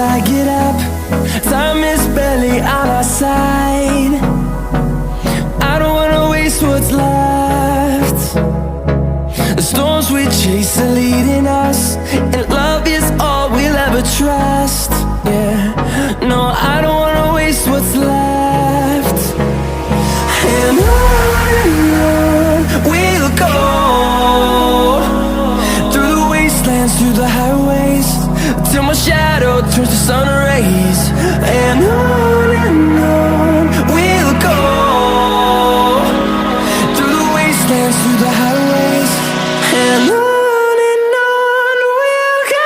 I get up, time is barely on our side. I don't wanna waste what's left. The storms we chase are leading us, and love is all we'll ever trust. Yeah, no, I don't wanna waste what's left. And on we'll go, through the wastelands, through the highways, till my shadow turns to sun rays. And on we'll go, through the wastelands, through the highways, and on we'll go.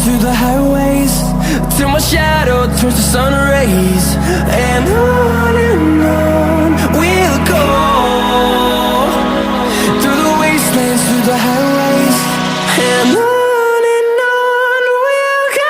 Through the highways, till my shadow turns to sun rays. And on we'll go, through the wastelands, through the highways, and on we'll go.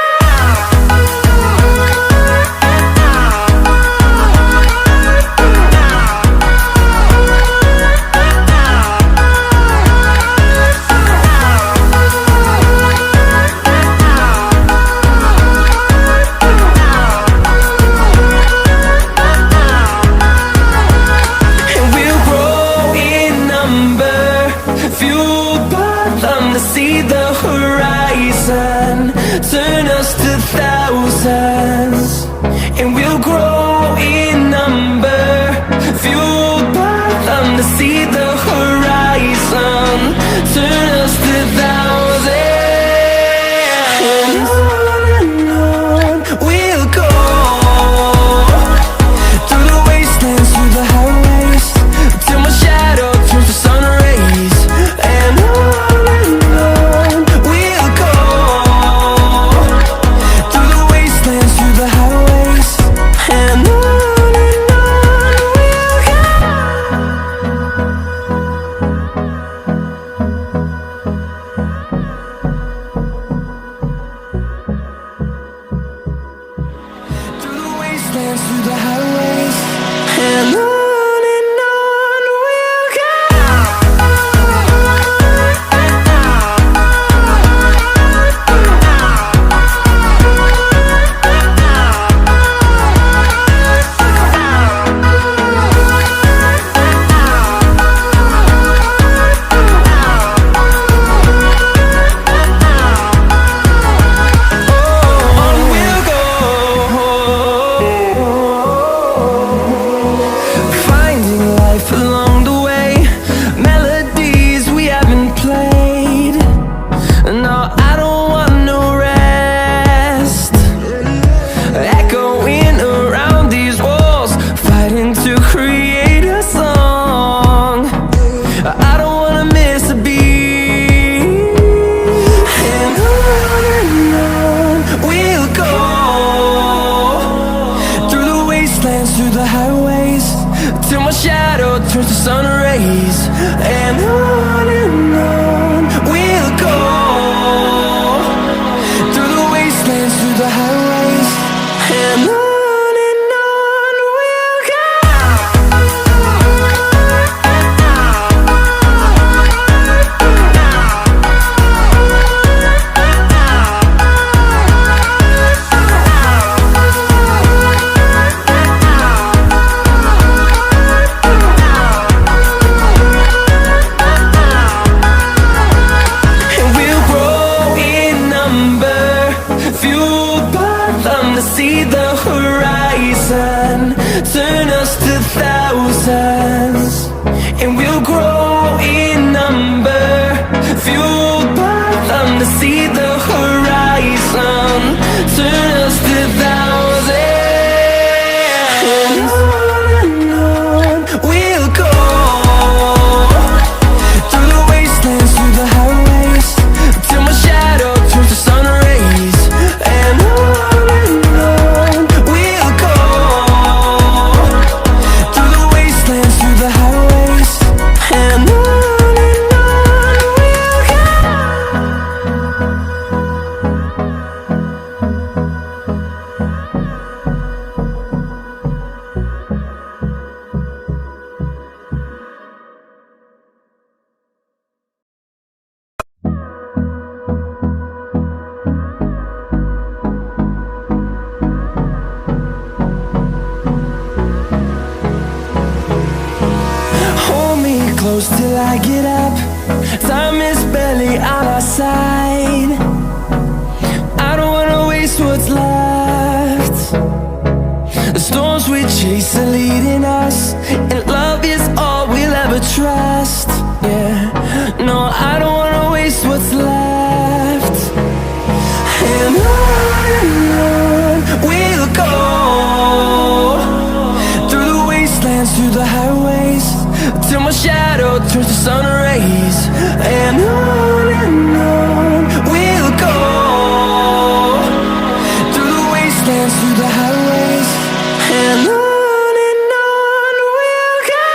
I get up, time is barely on our side. I don't wanna waste what's left. The storms we chase are leading us, and love is all we'll ever trust. Yeah, no, I don't wanna waste what's left. And on we'll go, through the wastelands, through the highways, till my shadow turns to sun rays. And on we'll go, through the wastelands, through the highways, and on we'll go.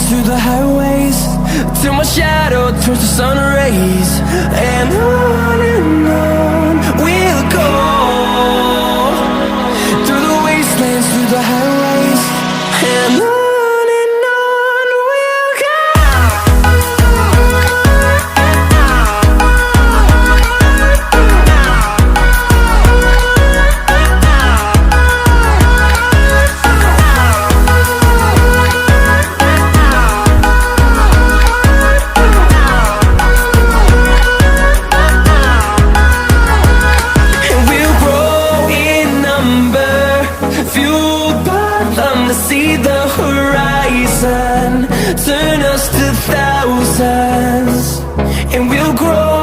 Through the highways, till my shadow turns to sun rays. And on we'll go, through the wastelands, through the highways, and on we'll go. See the horizon, turn us to thousands, and we'll grow